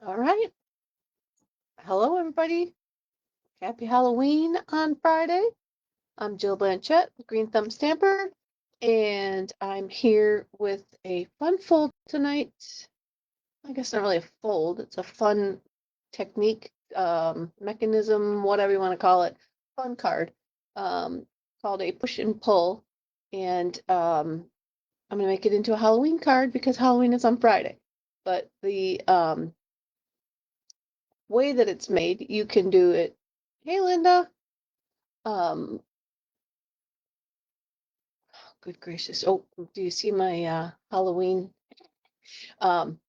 All right. Hello, everybody. Happy Halloween on Friday. I'm Jill Blanchette, Green Thumb Stamper, and I'm here with a fun fold tonight. I guess not really a fold, it's a fun technique, mechanism, whatever you want to call it, fun card um, called a push and pull. And I'm going to make it into a Halloween card because Halloween is on Friday. But the way that it's made, you can do it. Hey, Linda. Um, good gracious. Oh, do you see my Halloween? Um,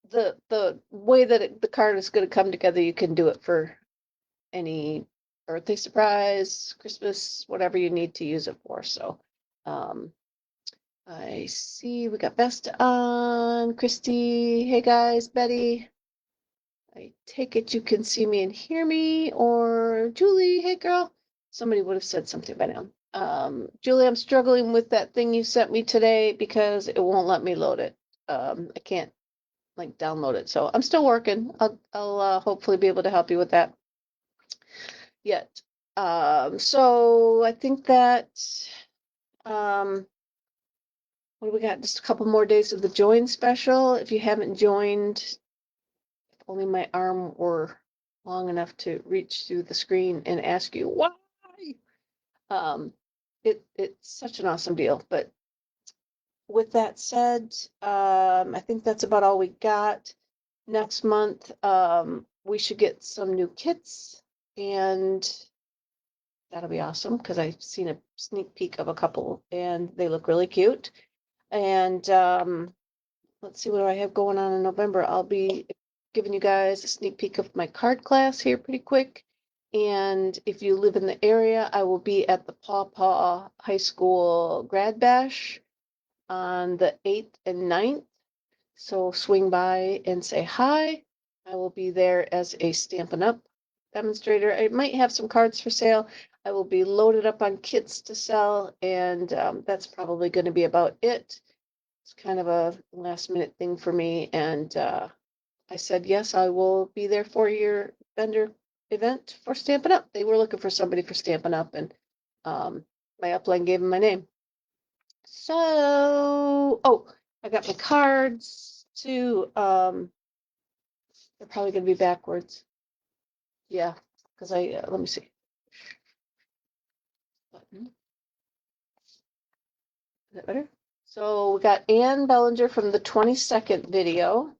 the way that the card is going to come together, you can do it for any birthday surprise, Christmas, whatever you need to use it for. So, um, I see we got Best on, Christy. Hey guys, Betty. I take it you can see me and hear me, or Julie, hey girl. Somebody would have said something by now. Julie, I'm struggling with that thing you sent me today because it won't let me load it. I can't like download it, so I'm still working. I'll hopefully be able to help you with that yet. So I think that um, what do we got? Just a couple more days of the join special. If you haven't joined, only my arm were long enough to reach through the screen and ask you why. Um, it's such an awesome deal. But with that said, I think that's about all we got. Next month, we should get some new kits, and that'll be awesome because I've seen a sneak peek of a couple and they look really cute. And let's see what do I have going on in November. I'll be giving you guys a sneak peek of my card class here pretty quick. And if you live in the area, I will be at the Paw Paw High School Grad Bash on the 8th and 9th. So swing by and say hi. I will be there as a Stampin' Up! Demonstrator. I might have some cards for sale. I will be loaded up on kits to sell, and that's probably going to be about it. It's kind of a last minute thing for me, and I said, yes, I will be there for your vendor event for Stampin' Up! They were looking for somebody for Stampin' Up! And my upline gave them my name. So, oh, I got my cards too. They're probably going to be backwards. Yeah, because let me see. Button. Is that better? So we got Ann Bellinger from the 22nd video.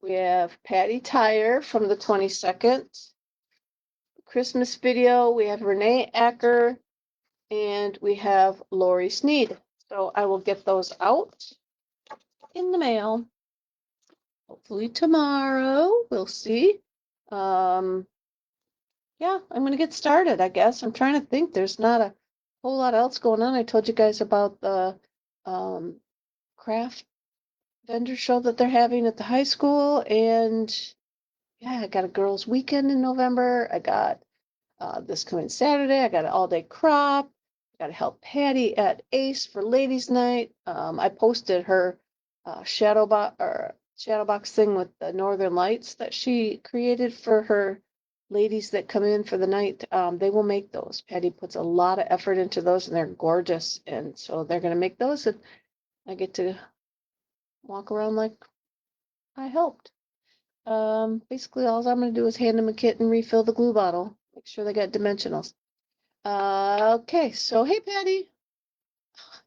We have Patty Tyre from the 22nd. Christmas video, we have Renee Acker, and we have Lori Sneed. So I will get those out in the mail. Hopefully tomorrow. We'll see. Um, yeah, I'm gonna get started, I guess. I'm trying to think. There's not a whole lot else going on. I told you guys about the um, craft vendor show that they're having at the high school, and yeah, I got a girls' weekend in November. I got this coming Saturday. I got an all-day crop. Got to help Patty at Ace for Ladies' Night. I posted her shadow box thing with the Northern Lights that she created for her ladies that come in for the night. They will make those. Patty puts a lot of effort into those, and they're gorgeous. And so they're going to make those, and I get to walk around like I helped. Basically, all I'm going to do is hand them a kit and refill the glue bottle. Make sure they got dimensionals. Okay, so hey, Patty.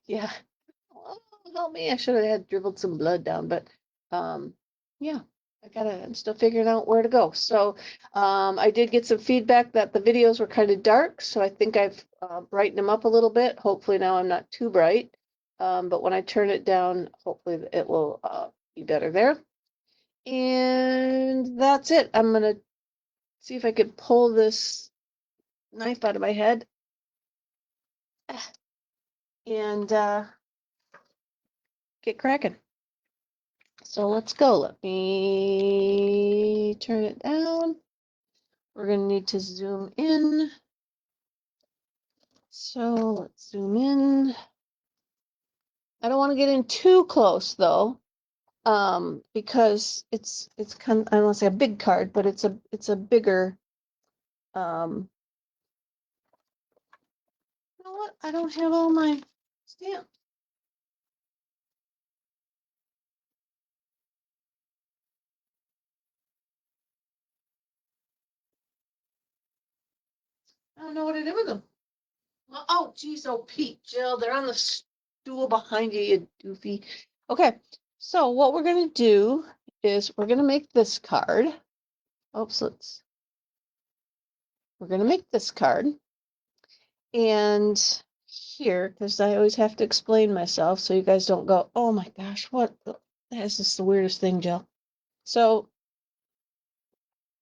Yeah. Oh, help me. I should have had dribbled some blood down, but um, yeah, I'm still figuring out where to go. So I did get some feedback that the videos were kind of dark, so I think I've brightened them up a little bit. Hopefully now I'm not too bright. But when I turn it down, hopefully it will be better there. And that's it. I'm gonna see if I could pull this knife out of my head. And get cracking. So let's go. Let me turn it down. We're going to need to zoom in. So let's zoom in. I don't want to get in too close though. because it's kind of, I don't want to say a big card, but it's a bigger, you know what? I don't have all my stamps. I don't know what I did with them. Oh, geez, oh, Pete, Jill, they're on the stool behind you, you doofy. Okay, so what we're gonna do is we're gonna make this card. Oops, we're gonna make this card. And here, because I always have to explain myself so you guys don't go, oh my gosh, that is just the weirdest thing, Jill. So,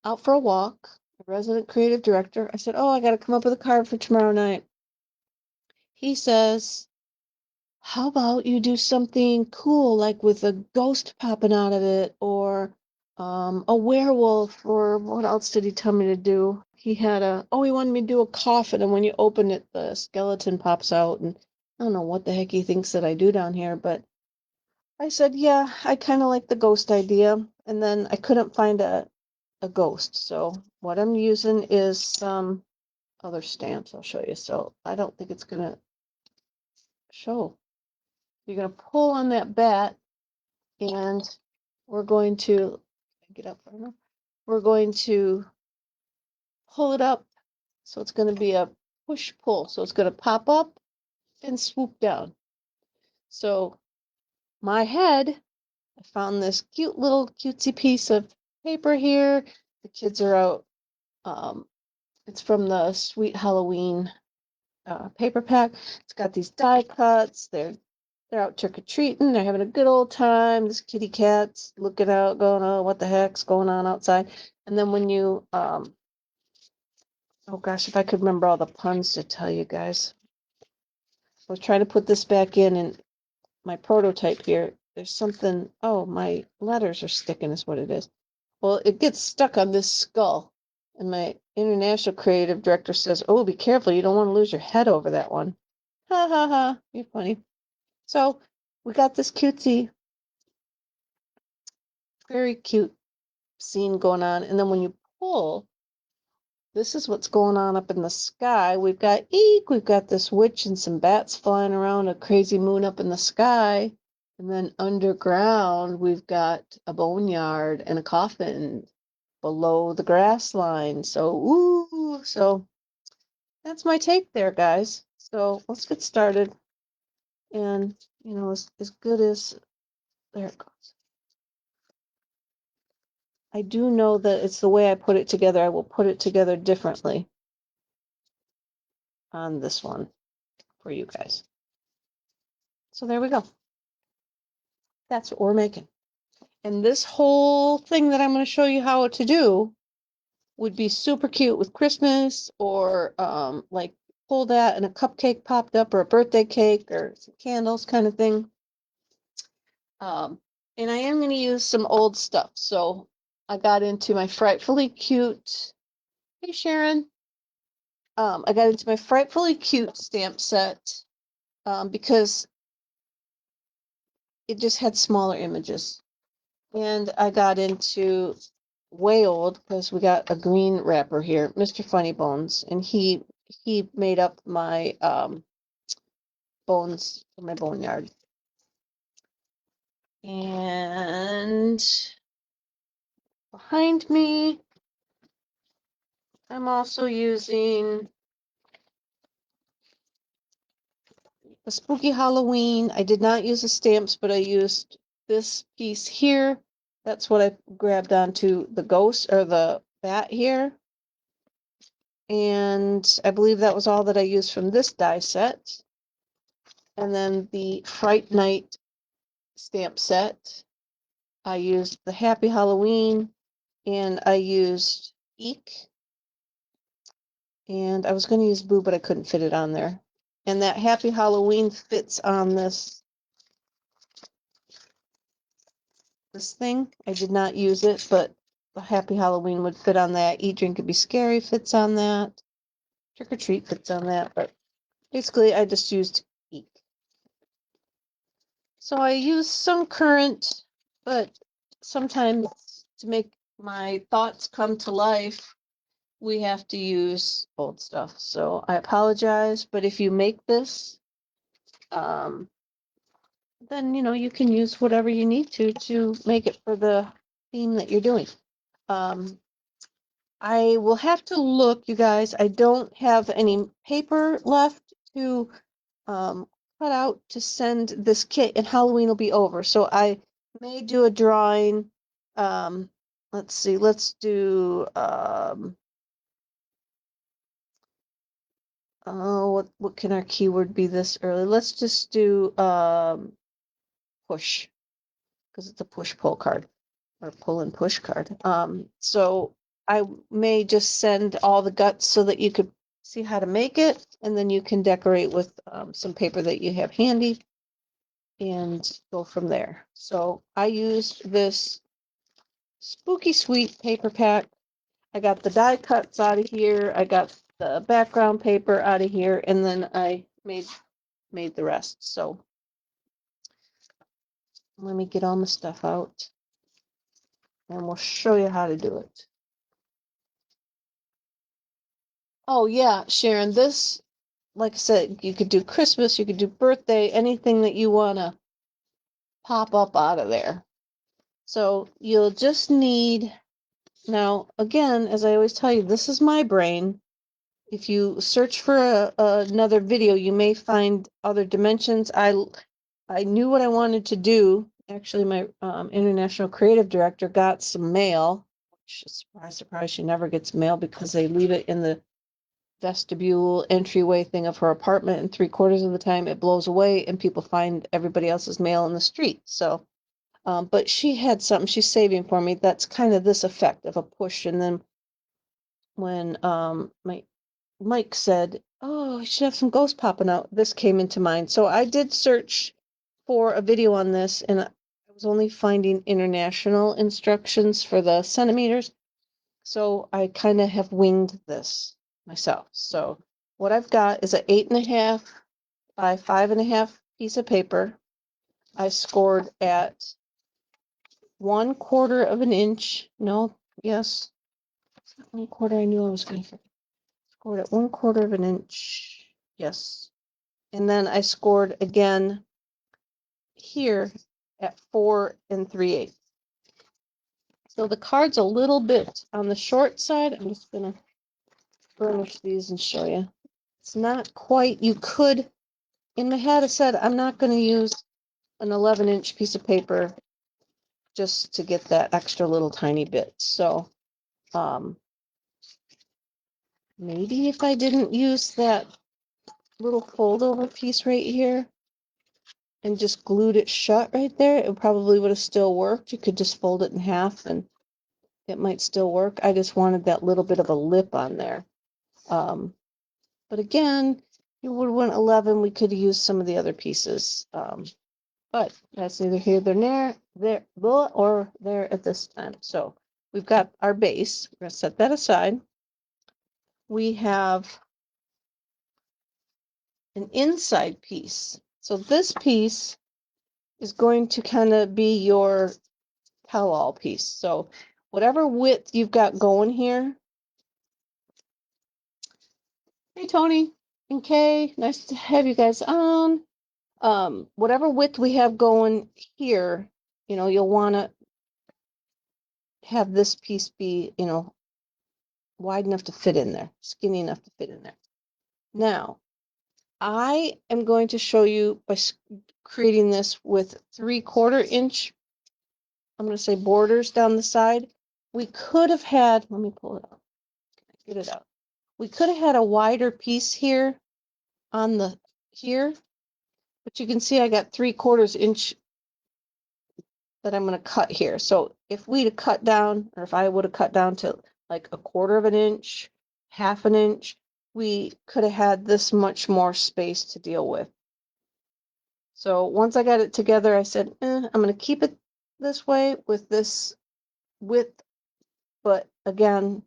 out for a walk, the resident creative director, I said, oh, I got to come up with a card for tomorrow night. He says, how about you do something cool, like with a ghost popping out of it, or a werewolf, or what else did he tell me to do? He wanted me to do a coffin, and when you open it, the skeleton pops out, and I don't know what the heck he thinks that I do down here, but I said, yeah, I kind of like the ghost idea, and then I couldn't find a ghost, so what I'm using is some other stamps. I'll show you. So I don't think it's gonna show. You're going to pull on that bat, and we're going to get up right now. We're going to pull it up. So it's going to be a push pull. So it's going to pop up and swoop down. So my head, I found this cute little cutesy piece of paper here. The kids are out. It's from the Sweet Halloween paper pack. It's got these die cuts. They're out trick-or-treating. They're having a good old time. This kitty cat's looking out, going, oh, what the heck's going on outside? And then when you, oh gosh, if I could remember all the puns to tell you guys. I was trying to put this back in my prototype here. There's something, oh, my letters are sticking is what it is. Well, it gets stuck on this skull. And my international creative director says, oh, be careful. You don't want to lose your head over that one. Ha ha ha. You're funny. So we got this cutesy, very cute scene going on. And then when you pull, this is what's going on up in the sky. We've got this witch and some bats flying around, a crazy moon up in the sky. And then underground, we've got a boneyard and a coffin below the grass line. So that's my take there, guys. So let's get started. And, as good as, there it goes. I do know that it's the way I put it together. I will put it together differently on this one for you guys. So there we go. That's what we're making. And this whole thing that I'm going to show you how to do would be super cute with Christmas, or like pull that and a cupcake popped up, or a birthday cake, or some candles kind of thing. And I am going to use some old stuff. So I got into my Frightfully Cute. Hey, Sharon. I got into my Frightfully Cute stamp set because it just had smaller images. And I got into way old because we got a green wrapper here, Mr. Funny Bones, and he made up my bones for my boneyard. And behind me, I'm also using the Spooky Halloween. I did not use the stamps, but I used this piece here. That's what I grabbed onto the ghost, or the bat here. And I believe that was all that I used from this die set. And then the Fright Night stamp set, I used the Happy Halloween, and I used Eek. And I was going to use Boo, but I couldn't fit it on there. And that Happy Halloween fits on this thing. I did not use it, but the Happy Halloween would fit on that. Eat, Drink, and Be Scary fits on that. Trick or Treat fits on that, but basically I just used Eek. So I used some current But sometimes to make my thoughts come to life, we have to use old stuff. So I apologize, but if you make this, then you can use whatever you need to make it for the theme that you're doing. I will have to look, you guys. I don't have any paper left to cut out to send this kit, and Halloween will be over. So I may do a drawing. Let's see, let's do oh, what can our keyword be this early? Let's just do push, because it's a push pull card or pull and push card. So I may just send all the guts so that you could see how to make it, and then you can decorate with some paper that you have handy and go from there. So I used this Spooky Sweet paper pack. I got the die cuts out of here. I got the background paper out of here, and then I made the rest. So let me get all my stuff out, and we'll show you how to do it. Oh yeah, Sharon, this, like I said, you could do Christmas, you could do birthday, anything that you want to pop up out of there. So you'll just need, now again, as I always tell you, this is my brain. If you search for another video, you may find other dimensions. I knew what I wanted to do. Actually, my international creative director got some mail. Which, surprise, she never gets mail because they leave it in the vestibule entryway thing of her apartment, and 3/4 of the time it blows away and people find everybody else's mail in the street. So, but she had something she's saving for me that's kind of this effect of a push. And then when my Mike said, "Oh, I should have some ghosts popping out," this came into mind. So I did search for a video on this, and I was only finding international instructions for the centimeters. So I kind of have winged this myself. So what I've got is an 8.5 by 5.5 piece of paper. I scored at 1/4 of an inch. No, yes, 1/4. I knew I was going to scored at 1/4 of an inch. Yes. And then I scored again here at 4 3/8. So the card's a little bit on the short side. I'm just going to burnish these and show you. It's not quite, you could, in my head I said, I'm not going to use an 11-inch piece of paper just to get that extra little tiny bit. So maybe if I didn't use that little fold over piece right here and just glued it shut right there, it probably would have still worked. You could just fold it in half and it might still work. I just wanted that little bit of a lip on there. But again, you would want 11. We could use some of the other pieces. But that's neither here nor there, or there at this time. So we've got our base. We're going to set that aside. We have an inside piece. So this piece is going to kind of be your tell-all piece. So whatever width you've got going here. Hey, Tony and Kay, nice to have you guys on. Whatever width we have going here, you'll want to have this piece be, wide enough to fit in there, skinny enough to fit in there. Now, I am going to show you by creating this with 3/4 inch, I'm going to say borders down the side. We could have had, let me pull it out, get it out. We could have had a wider piece here on the here, but you can see I got 3/4 inch that I'm going to cut here. So if we'd have cut down, or if I would have cut down to like 1/4 of an inch, 1/2 inch, we could have had this much more space to deal with. So once I got it together, I said, I'm going to keep it this way with this width. But again,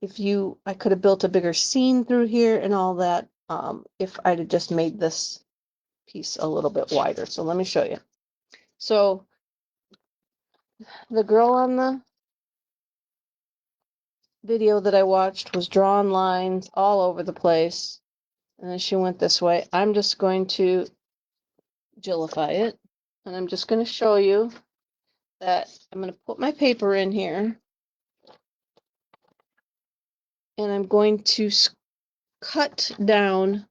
I could have built a bigger scene through here and all that, if I'd have just made this piece a little bit wider. So let me show you. So the girl on the video that I watched was drawing lines all over the place. And then she went this way. I'm just going to Jillify it. And I'm just going to show you that I'm going to put my paper in here. And I'm going to cut down.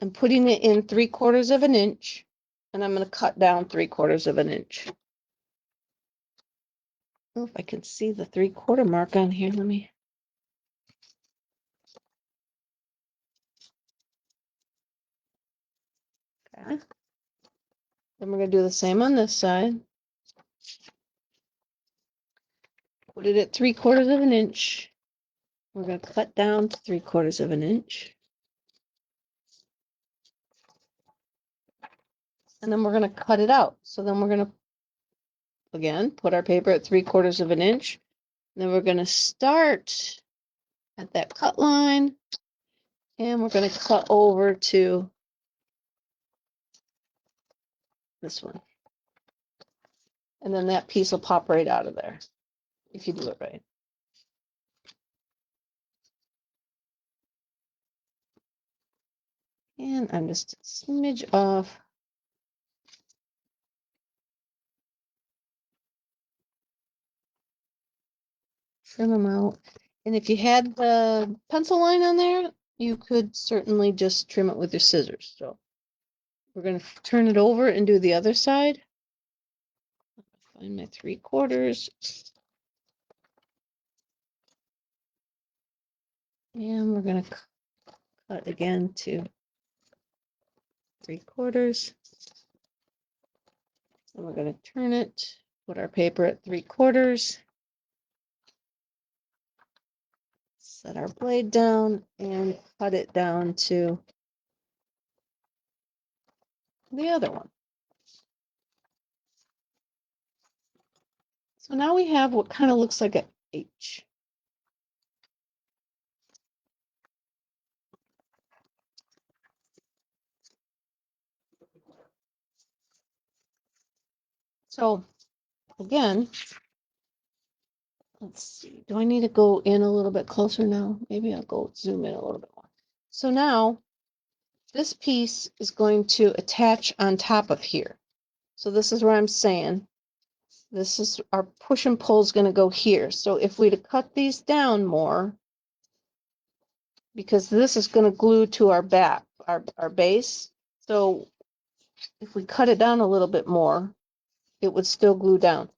I'm putting it in 3/4 of an inch. And I'm going to cut down 3/4 of an inch. Oh, if I can see the 3/4 mark on here, let me. Okay. Then we're going to do the same on this side. Put it at 3/4 of an inch. We're going to cut down to 3/4 of an inch. And then we're going to cut it out. So then we're going to, again, put our paper at 3/4 of an inch. And then we're going to start at that cut line. And we're going to cut over to this one. And then that piece will pop right out of there if you do it right. And I'm just a smidge off. Trim them out. And if you had the pencil line on there, you could certainly just trim it with your scissors. So we're going to turn it over and do the other side. Find my 3/4. And we're going to cut again to 3/4. And we're going to turn it, put our paper at 3/4. Set our blade down and cut it down to the other one. So now we have what kind of looks like an H. So again, let's see, do I need to go in a little bit closer now? Maybe I'll go zoom in a little bit more. So now this piece is going to attach on top of here. So this is where I'm saying, this is our push and pull is going to go here. So if we to cut these down more, because this is going to glue to our back, our base. So if we cut it down a little bit more, it would still glue down.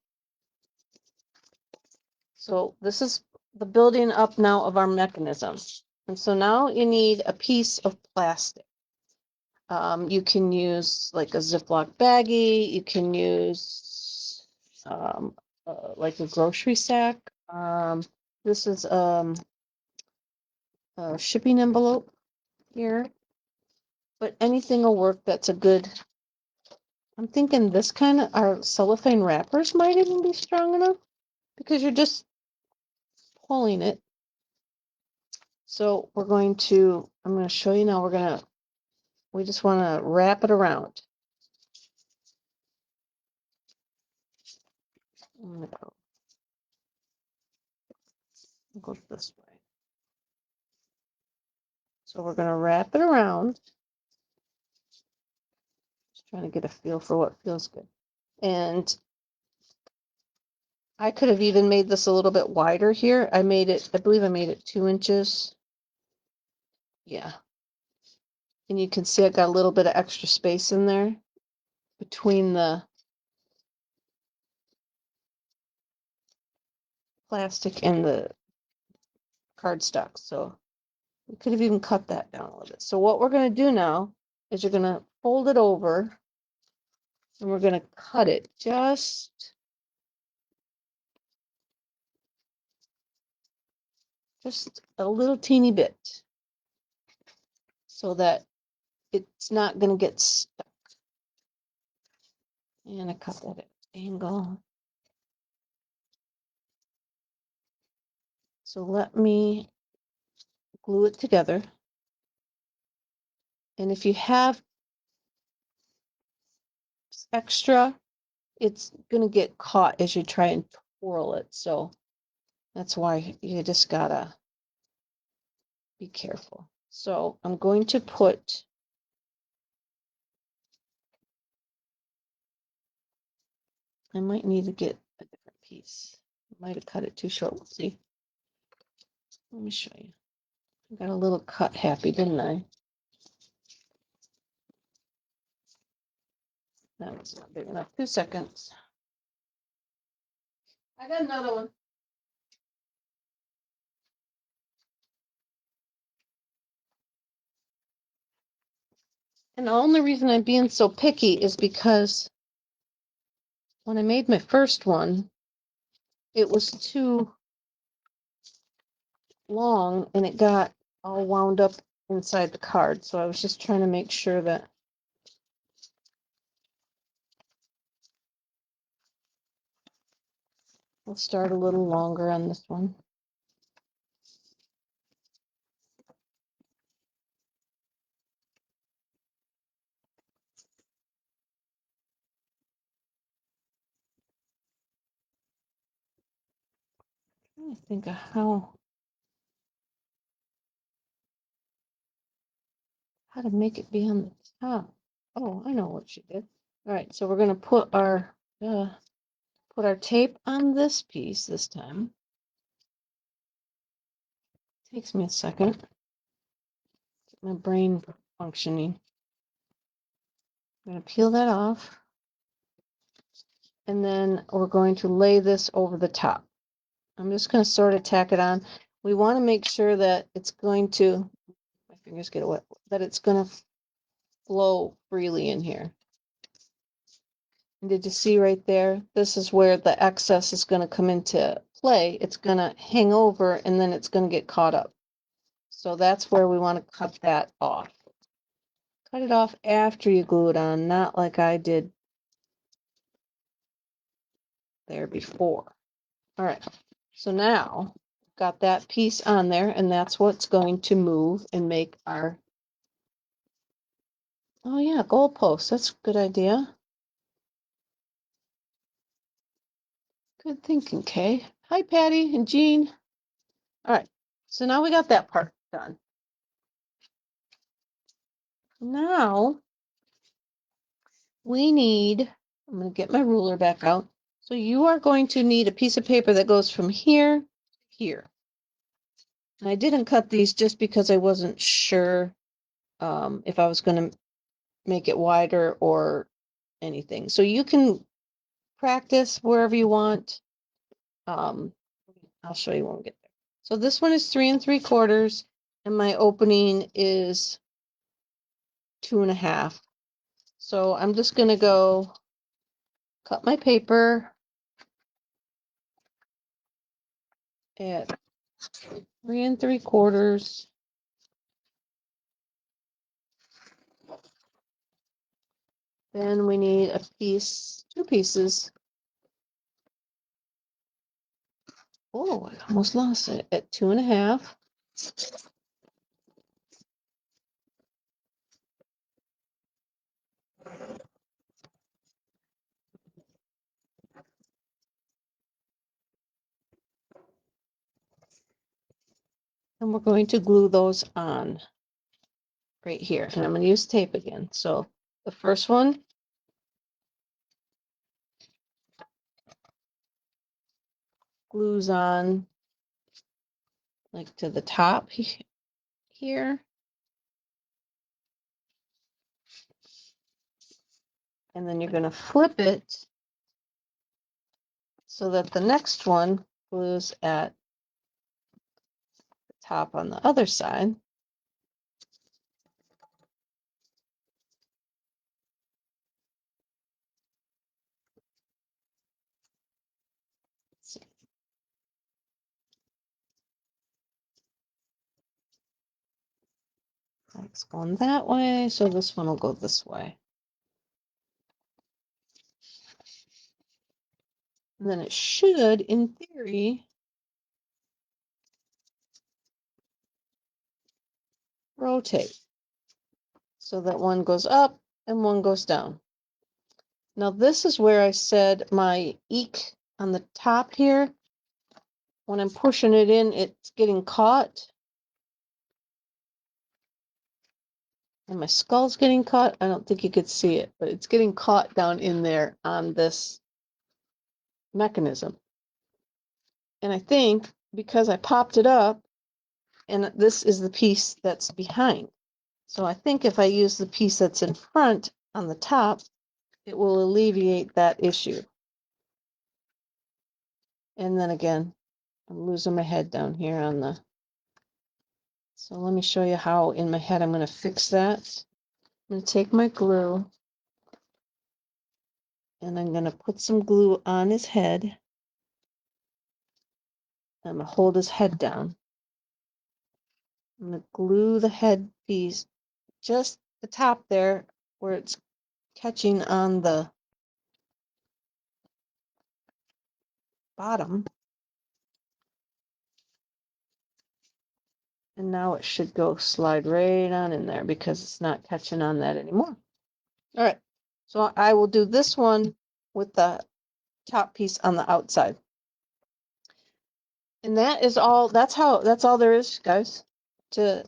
So this is the building up now of our mechanism. And so now you need a piece of plastic. You can use like a Ziploc baggie. You can use like a grocery sack. This is a shipping envelope here. But anything will work that's a good. I'm thinking this kind of, our cellophane wrappers might even be strong enough because you're just pulling it. So we're going to, I'm going to show you now, we just want to wrap it around. I'm going to go this way. So we're going to wrap it around. Just trying to get a feel for what feels good. And I could have even made this a little bit wider here. I believe I made it 2 inches. Yeah. And you can see I got a little bit of extra space in there between the plastic and the cardstock. So we could have even cut that down a little bit. So what we're going to do now is you're going to fold it over and we're going to cut it just a little teeny bit so that it's not going to get stuck. And I cut that at angle. So let me glue it together. And if you have extra, it's going to get caught as you try and twirl it. So that's why you just gotta be careful. So I'm going to put, I might need to get a different piece. I might have cut it too short. We'll see. Let me show you. I got a little cut happy, didn't I? That was not big enough. 2 seconds. I got another one. And the only reason I'm being so picky is because when I made my first one, it was too long and it got all wound up inside the card. So I was just trying to make sure that we'll start a little longer on this one. I think of how to make it be on the top. Oh, I know what she did. All right, so we're gonna put our tape on this piece this time. Takes me a second. Get my brain functioning. I'm gonna peel that off. And then we're going to lay this over the top. I'm just going to sort of tack it on. We want to make sure that it's going to, my fingers get wet, that it's going to flow freely in here. And did you see right there? This is where the excess is going to come into play. It's going to hang over and then it's going to get caught up. So that's where we want to cut that off. Cut it off after you glue it on, not like I did there before. All right, so now got that piece on there, and that's what's going to move and make our, oh yeah, goalpost. That's a good idea. Good thinking, Kay. Hi, Patty and Jean. All right, so now we got that part done. Now we need, I'm going to get my ruler back out. So you are going to need a piece of paper that goes from here to here. And I didn't cut these just because I wasn't sure if I was going to make it wider or anything. So you can practice wherever you want. I'll show you when we get there. So this one is 3 3/4, and my opening is 2 1/2. So I'm just gonna go cut my paper at 3 3/4. Then we need a piece, 2 pieces. Oh, I almost lost it at 2 1/2. And we're going to glue those on right here. And I'm going to use tape again. So the first one glues on like to the top here. And then you're going to flip it so that the next one glues at the top on the other side. That's going that way, so this one will go this way. And then it should, in theory, rotate so that one goes up and one goes down. Now this is where I said my eek on the top here, when I'm pushing it in, it's getting caught. And my skull's getting caught. I don't think you could see it, but it's getting caught down in there on this mechanism. And I think because I popped it up, and this is the piece that's behind. So I think if I use the piece that's in front on the top, it will alleviate that issue. And then again, I'm losing my head down here on the, so let me show you how in my head I'm going to fix that. I'm going to take my glue and I'm going to put some glue on his head. I'm going to hold his head down. I'm going to glue the head piece just the top there where it's catching on the bottom. And now it should go slide right on in there because it's not catching on that anymore. All right, so I will do this one with the top piece on the outside. And that is all, that's all there is, guys, to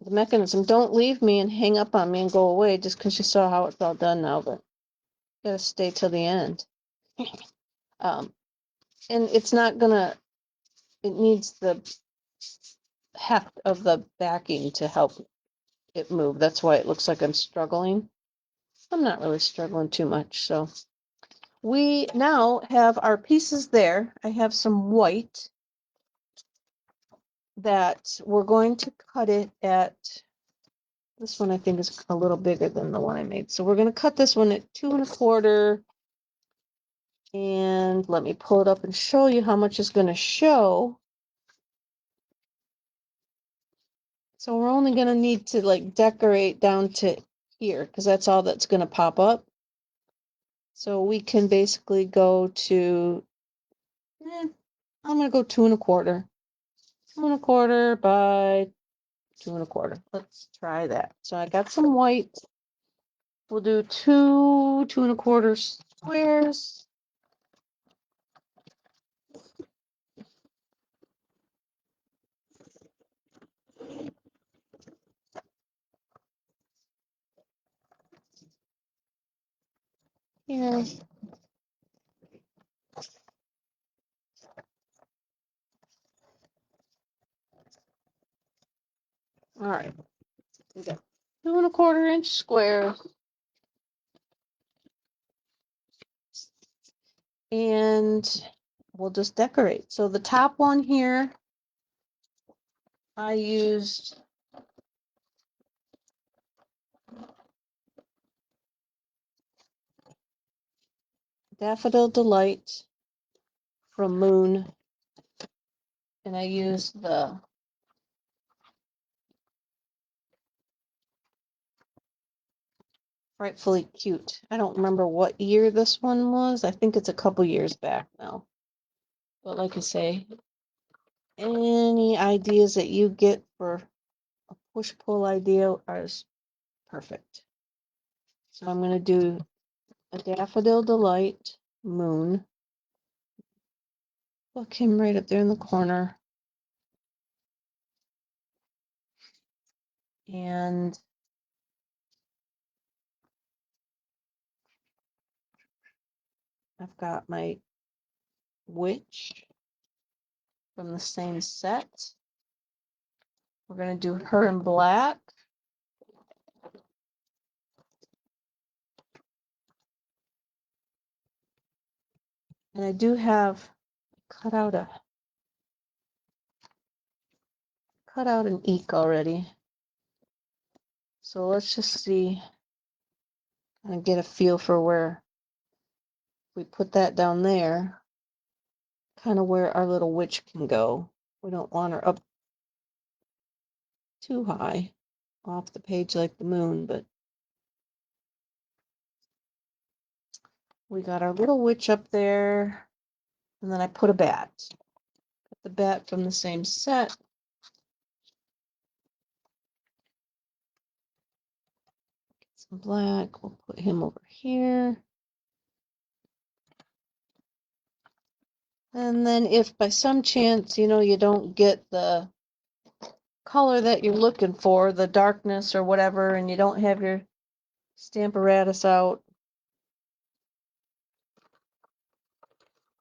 the mechanism. Don't leave me and hang up on me and go away just because you saw how it's all done now, but you gotta stay till the end. And it's not gonna, it needs the heft of the backing to help it move. That's why it looks like I'm struggling. I'm not really struggling too much. So we now have our pieces there. I have some white that we're going to cut it at, this one I think is a little bigger than the one I made. So we're going to cut this one at 2 1/4. And let me pull it up and show you how much is going to show. So we're only going to need to like decorate down to here because that's all that's going to pop up. So we can basically go to, I'm going to go 2 1/4. 2 1/4 by 2 1/4. Let's try that. So I got some white. We'll do 2 2 1/4 squares. Here. All right. We got 2 1/4 inch squares. And we'll just decorate. So the top one here, I used Daffodil Delight from Moon. And I used the Frightfully Cute. I don't remember what year this one was. I think it's a couple years back now. But like I say, any ideas that you get for a push-pull idea are perfect. So I'm going to do a Daffodil Delight Moon. Look him right up there in the corner. And I've got my witch from the same set. We're going to do her in black. And I do have cut out an eek already. So let's just see and get a feel for where we put that down there, kind of where our little witch can go. We don't want her up too high off the page like the moon, but we got our little witch up there. And then I put a bat. Got the bat from the same set. Get some black. We'll put him over here. And then if by some chance, you don't get the color that you're looking for, the darkness or whatever, and you don't have your Stamparatus out,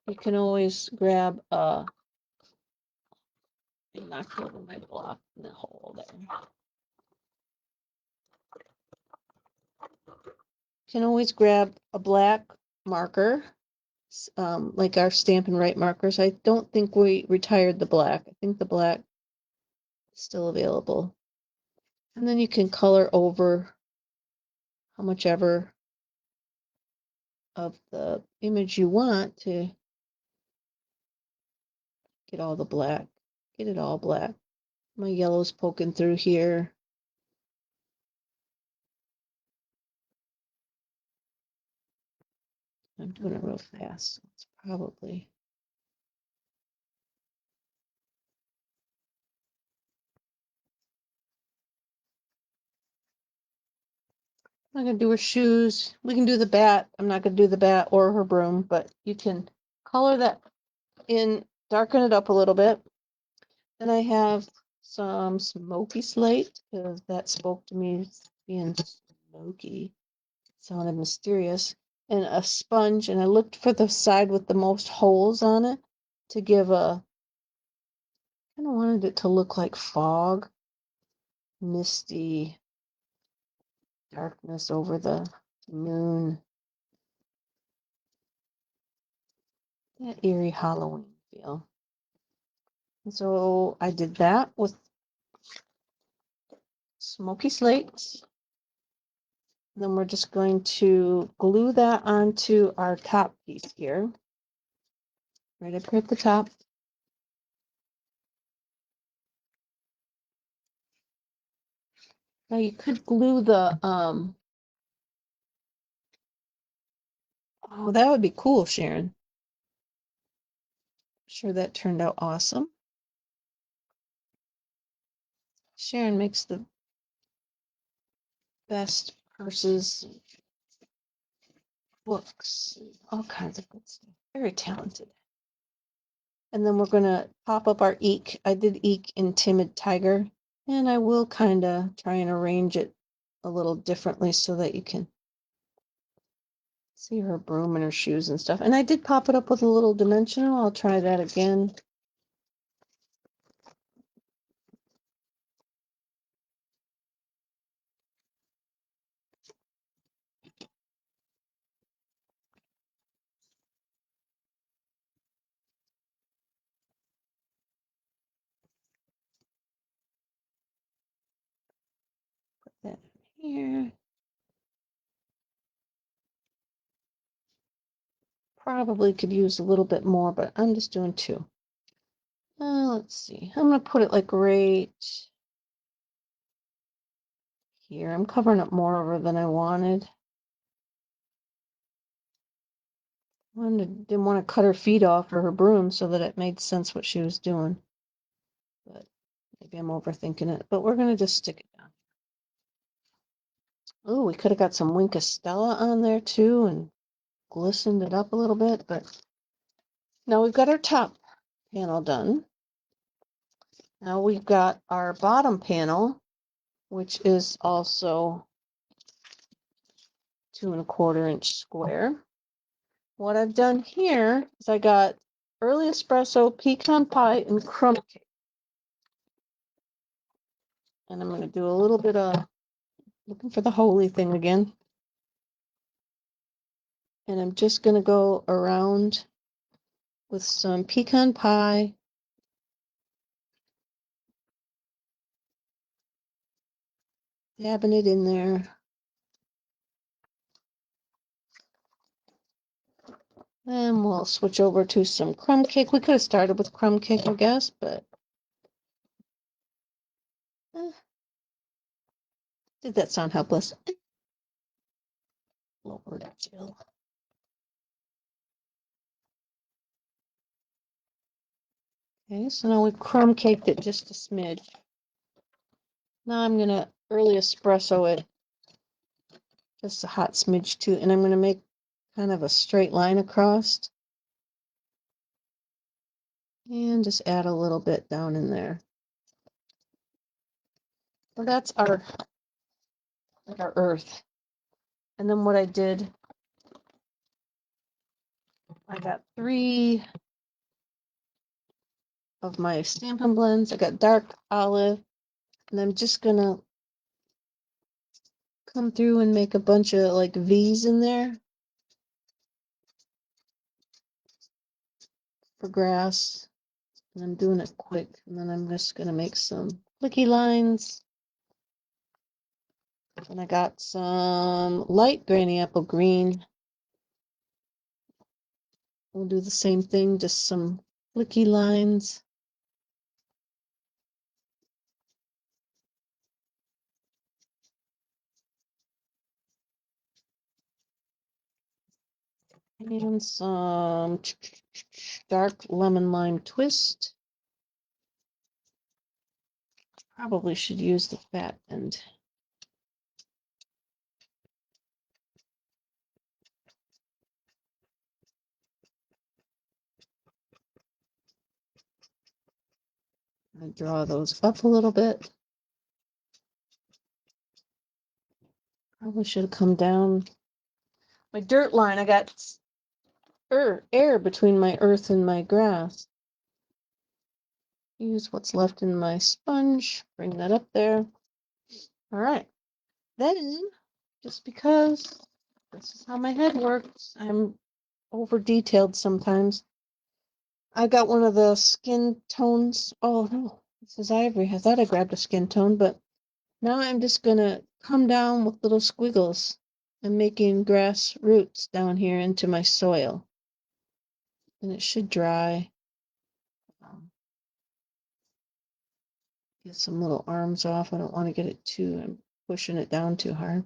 you can always grab a knock over my block in the hole there. You can always grab a black marker, like our Stampin' Write markers. I don't think we retired the black. I think the black is still available. And then you can color over how much ever of the image you want to get all the black. Get it all black. My yellow's poking through here. I'm doing it real fast. So it's probably. I'm not gonna do her shoes. We can do the bat. I'm not gonna do the bat or her broom, but you can color that in, darken it up a little bit. Then I have some smoky slate because that spoke to me as being smoky. Sounded mysterious. And a sponge, and I looked for the side with the most holes on it to give a, kind of wanted it to look like fog, misty darkness over the moon. That eerie Halloween feel. And so I did that with smoky slates. Then we're just going to glue that onto our top piece here. Right up here at the top. Now you could glue the, oh, that would be cool, Sharon. Sure, that turned out awesome. Sharon makes the best purses, books, all kinds of good stuff. Very talented. And then we're going to pop up our eek. I did eek in Timid Tiger, and I will kind of try and arrange it a little differently so that you can see her broom and her shoes and stuff. And I did pop it up with a little dimensional. I'll try that again. Put that here. Probably could use a little bit more, but I'm just doing two. Let's see. I'm going to put it like right here. I'm covering up more of her than I wanted. Didn't want to cut her feet off or her broom so that it made sense what she was doing. But maybe I'm overthinking it. But we're going to just stick it down. Oh, we could have got some Wink of Stella on there too and glistened it up a little bit. But now we've got our top panel done. Now we've got our bottom panel, which is also 2 1/4 inch square. What I've done here is I got early espresso, pecan pie, and crumb cake. And I'm going to do a little bit of looking for the holy thing again. And I'm just going to go around with some pecan pie. Dabbing it in there. And we'll switch over to some crumb cake. We could have started with crumb cake, I guess, but did that sound helpless? Lord, Jill. Okay, so now we've crumb caked it just a smidge. Now I'm going to early espresso it just a hot smidge too, and I'm going to make kind of a straight line across. And just add a little bit down in there. So that's our earth. And then what I did, I got 3 of my Stampin' Blends. I got dark olive, and I'm just gonna come through and make a bunch of like V's in there for grass. And I'm doing it quick, and then I'm just gonna make some flicky lines. And I got some light granny apple green. We'll do the same thing, just some flicky lines. And some dark lemon lime twist. Probably should use the fat end. I draw those up a little bit. Probably should have come down. My dirt line, I got air between my earth and my grass. Use what's left in my sponge, bring that up there. All right. Then, just because this is how my head works, I'm over detailed sometimes. I got one of the skin tones. Oh no, this is ivory. I thought I grabbed a skin tone, but now I'm just gonna come down with little squiggles. I'm making grass roots down here into my soil. And it should dry. Get some little arms off. I don't want to get it too, I'm pushing it down too hard.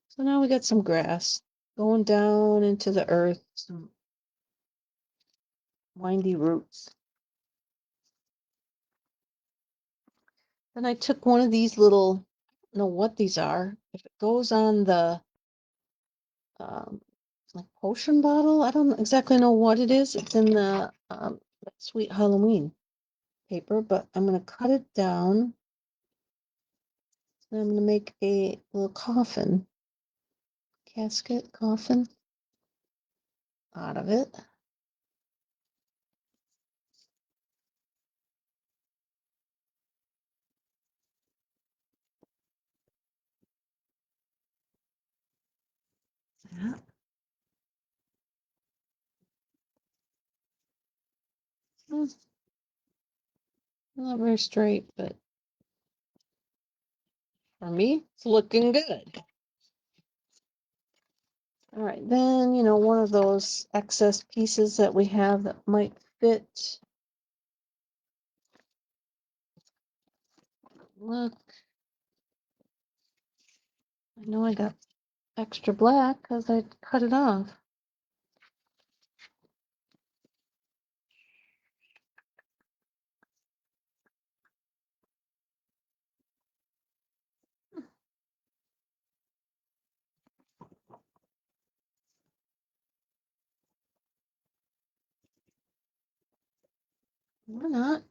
So now we got some grass going down into the earth, some windy roots. Then I took one of these little, I don't know what these are. If it goes on the like potion bottle, I don't exactly know what it is. It's in the Sweet Halloween paper, but I'm going to cut it down. And I'm going to make a little coffin, casket, coffin out of it. That. Not very straight, but for me, it's looking good. All right, then, one of those excess pieces that we have that might fit. Look, I know I got extra black because I cut it off. Or not.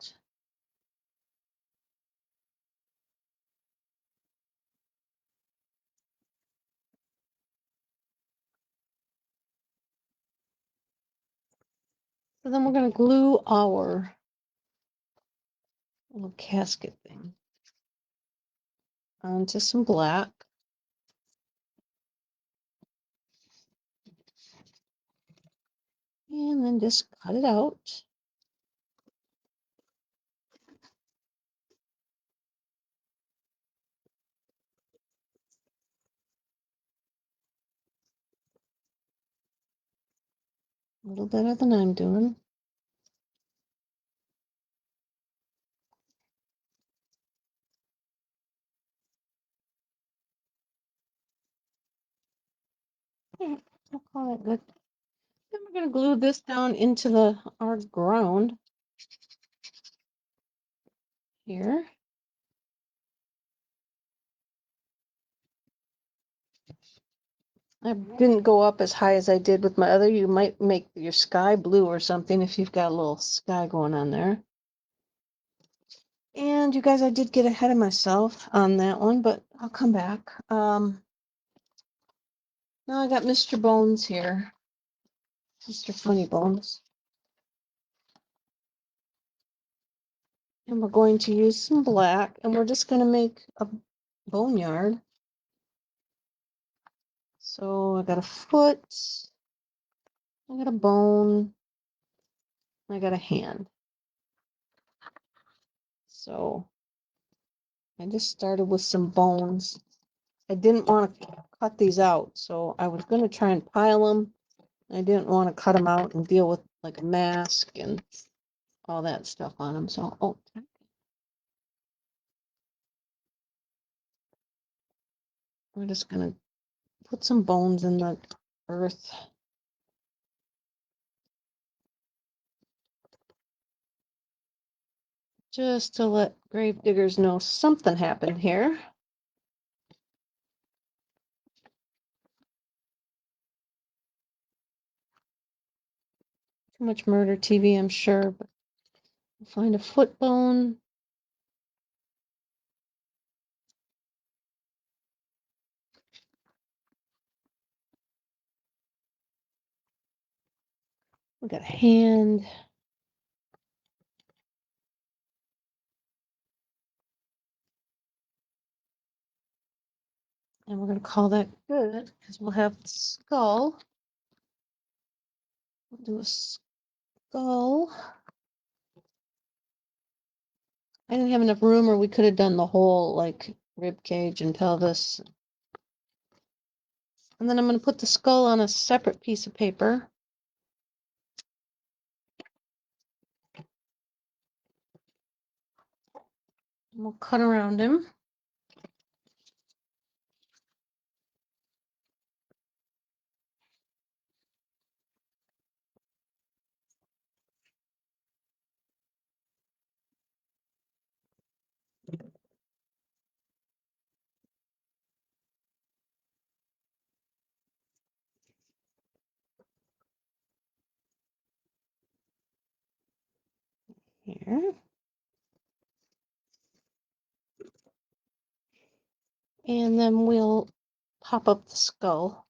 So then we're going to glue our little casket thing onto some black. And then just cut it out. A little better than I'm doing. Yeah, I'll call that good. Then we're going to glue this down into our ground here. I didn't go up as high as I did with my other. You might make your sky blue or something if you've got a little sky going on there. And you guys, I did get ahead of myself on that one, but I'll come back. Now I got Mr. Bones here. Mr. Funny Bones. And we're going to use some black, and we're just going to make a boneyard. So I got a foot, I got a bone, I got a hand. So I just started with some bones. I didn't want to cut these out, so I was going to try and pile them. I didn't want to cut them out and deal with like a mask and all that stuff on them. So, oh, we're just going to put some bones in the earth. Just to let grave diggers know something happened here. Too much murder TV, I'm sure, but we'll find a foot bone. We got a hand. And we're going to call that good because we'll have the skull. We'll do a skull. I didn't have enough room, or we could have done the whole like rib cage and pelvis. And then I'm going to put the skull on a separate piece of paper. And we'll cut around him. Here. And then we'll pop up the skull.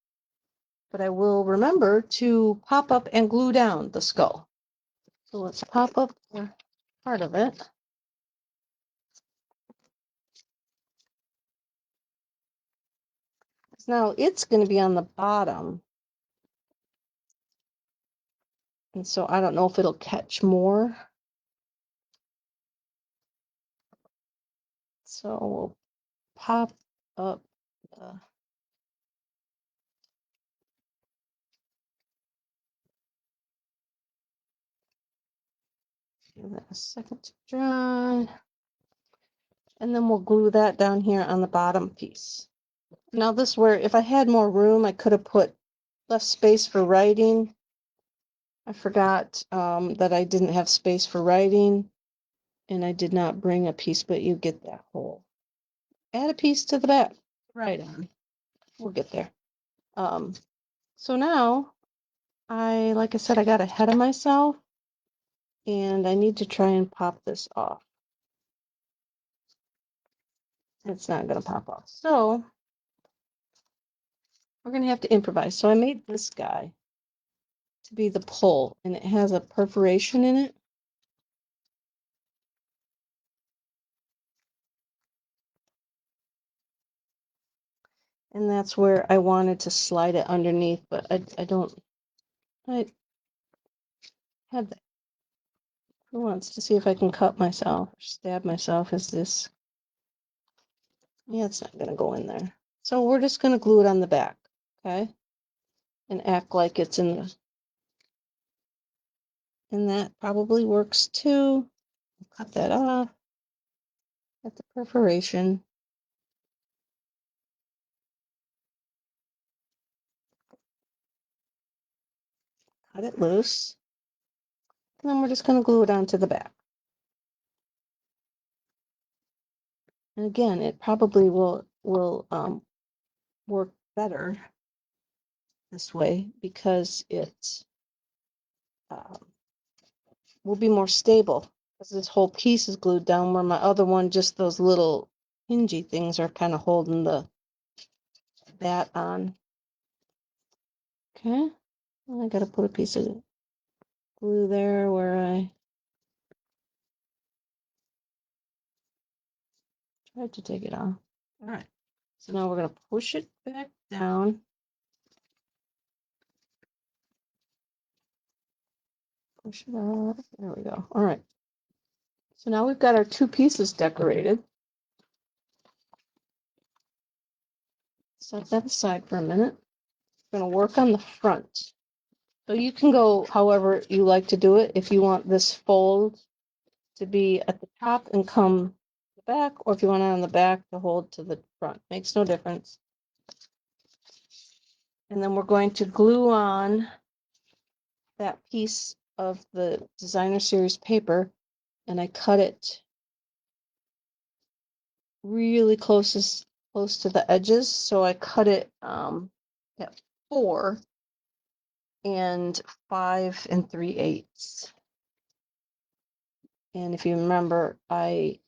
But I will remember to pop up and glue down the skull. So let's pop up the part of it. Now it's going to be on the bottom. And so I don't know if it'll catch more. So we'll pop up the give that a second to dry. And then we'll glue that down here on the bottom piece. Now this where, if I had more room, I could have put left space for writing. I forgot that I didn't have space for writing, and I did not bring a piece, but you get that whole. Add a piece to the back, right on. We'll get there. So now, like I said, I got ahead of myself, and I need to try and pop this off. It's not going to pop off. So we're going to have to improvise. So I made this guy to be the pole, and it has a perforation in it. And that's where I wanted to slide it underneath, but I had that. Who wants to see if I can cut myself or stab myself? Is this? Yeah, it's not going to go in there. So we're just going to glue it on the back, okay? And act like it's in the, and that probably works too. Cut that off at the perforation. Cut it loose. And then we're just going to glue it onto the back. And again, it probably will work better this way because it will be more stable. Because this whole piece is glued down, where my other one, just those little hingy things are kind of holding the bat on. Okay, I gotta put a piece of glue there where I tried to take it off. All right, so now we're gonna push it back down. Push it up. There we go. All right. So now we've got our two pieces decorated. Set that aside for a minute. We're going to work on the front. So you can go however you like to do it. If you want this fold to be at the top and come the back, or if you want it on the back to hold to the front. Makes no difference. And then we're going to glue on that piece of the designer series paper, and I cut it really close to the edges. So I cut it at 4 and 5 3/8. And if you remember, I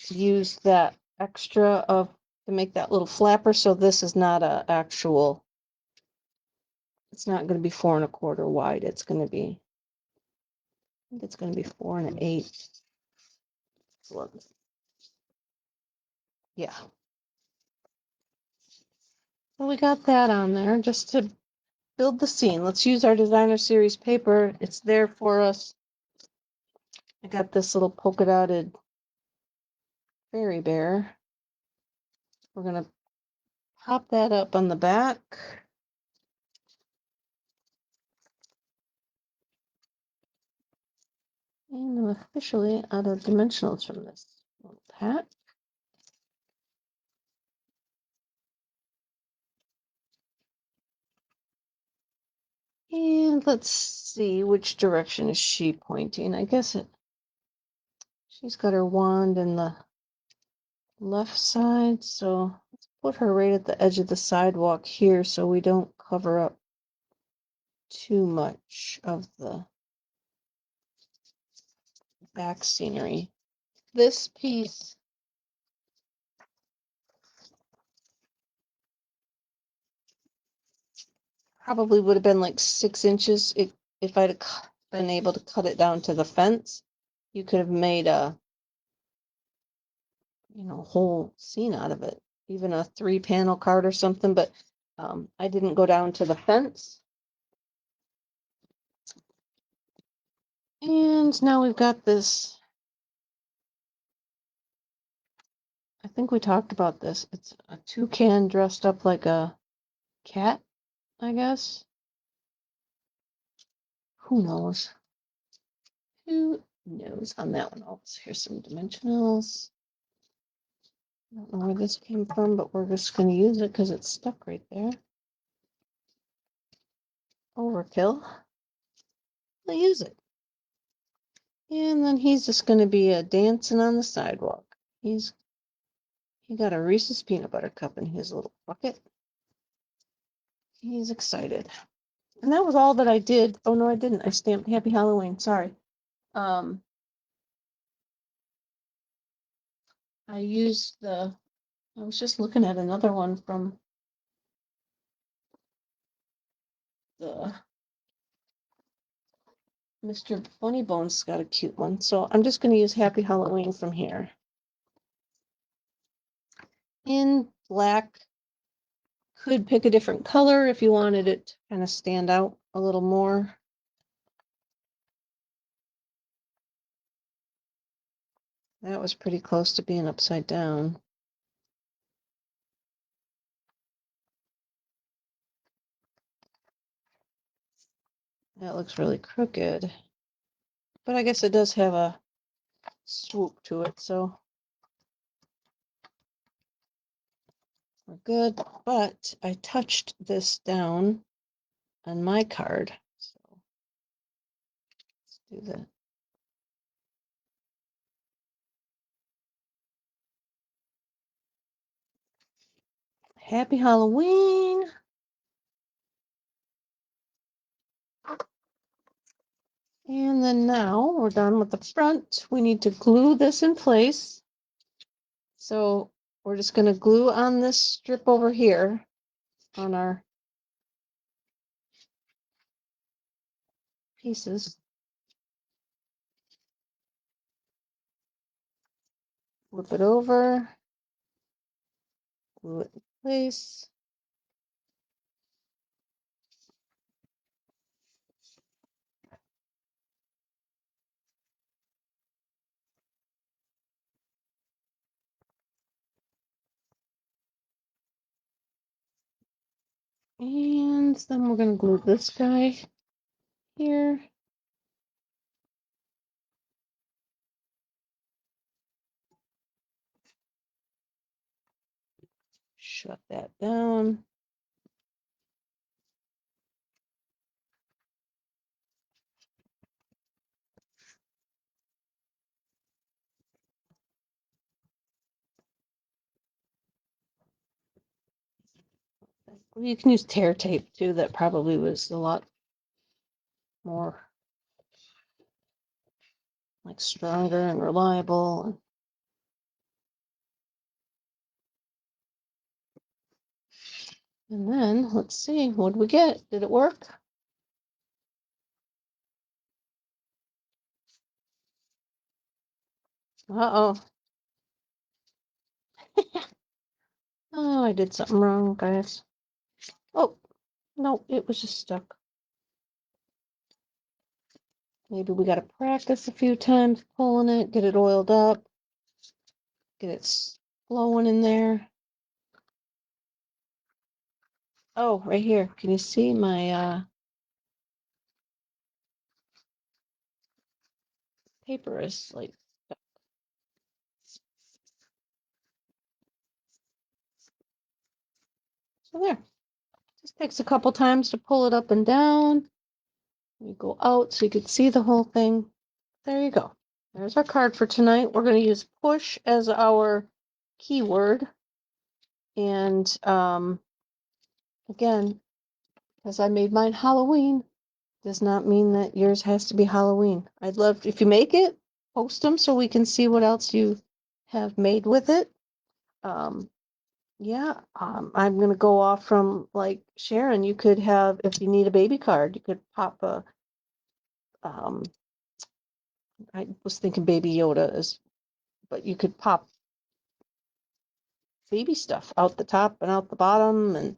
used that extra to make that little flapper. So this is not a actual, it's not going to be 4 1/4 wide. It's going to be, I think it's going to be 4 1/8. Yeah. So we got that on there just to build the scene. Let's use our designer series paper. It's there for us. I got this little polka dotted fairy bear. We're going to pop that up on the back. And I'm officially out of dimensionals from this little pack. And let's see, which direction is she pointing? I guess she's got her wand in the left side, so let's put her right at the edge of the sidewalk here so we don't cover up too much of the back scenery. This piece probably would have been like 6 inches if I'd been able to cut it down to the fence. You could have made a whole scene out of it, even a 3-panel card or something, but I didn't go down to the fence. And now we've got this, I think we talked about this. It's a toucan dressed up like a cat, I guess. Who knows? Who knows on that one? Oh, here's some dimensionals. I don't know where this came from, but we're just going to use it because it's stuck right there. Overkill. I'll use it. And then he's just going to be dancing on the sidewalk. He got a Reese's peanut butter cup in his little bucket. He's excited. And that was all that I did. Oh no, I didn't. I stamped Happy Halloween. Sorry. I was just looking at another one from the Mr. Funny Bones got a cute one. So I'm just going to use Happy Halloween from here. In black. Could pick a different color if you wanted it to kind of stand out a little more. That was pretty close to being upside down. That looks really crooked. But I guess it does have a swoop to it, so we're good. But I touched this down on my card. So let's do that. Happy Halloween. And then now we're done with the front. We need to glue this in place. So we're just going to glue on this strip over here on our pieces. Flip it over, glue it in place. And then we're going to glue this guy here. Shut that down. You can use tear tape too. That probably was a lot more like stronger and reliable. And then let's see, what did we get? Did it work? Uh-oh. Oh, I did something wrong, guys. Oh, no, it was just stuck. Maybe we got to practice a few times pulling it, get it oiled up, get it flowing in there. Oh, right here. Can you see my paper is like stuck. So there. Just takes a couple times to pull it up and down. We go out so you can see the whole thing. There you go. There's our card for tonight. We're going to use push as our keyword. And again, because I made mine Halloween, does not mean that yours has to be Halloween. I'd love, if you make it, post them so we can see what else you have made with it. Yeah, I'm going to go off from like Sharon. You could have, if you need a baby card, you could pop a, I was thinking Baby Yoda is, but you could pop baby stuff out the top and out the bottom and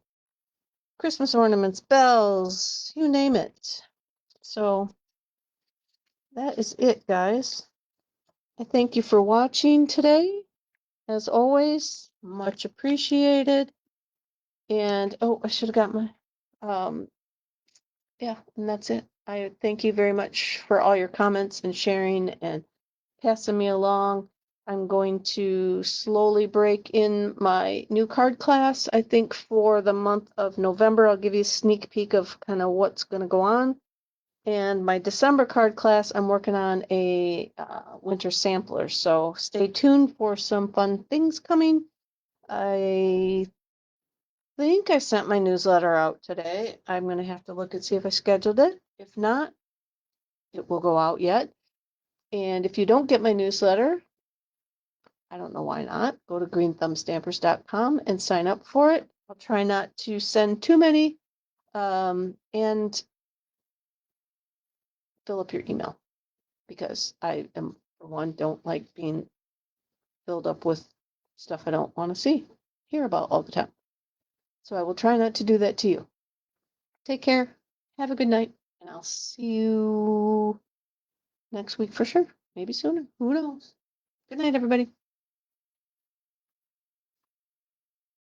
Christmas ornaments, bells, you name it. So that is it, guys. I thank you for watching today. As always, much appreciated. And oh, I should have got my yeah, and that's it. I thank you very much for all your comments and sharing and passing me along. I'm going to slowly break in my new card class. I think for the month of November, I'll give you a sneak peek of kind of what's going to go on. And my December card class, I'm working on a winter sampler. So stay tuned for some fun things coming. I think I sent my newsletter out today. I'm going to have to look and see if I scheduled it. If not, it will go out yet. And if you don't get my newsletter, I don't know why not. Go to greenthumbstampers.com and sign up for it. I'll try not to send too many and fill up your email because I am, for one, don't like being filled up with stuff I don't want to hear about all the time. So I will try not to do that to you. Take care. Have a good night. And I'll see you next week for sure. Maybe sooner. Who knows? Good night, everybody.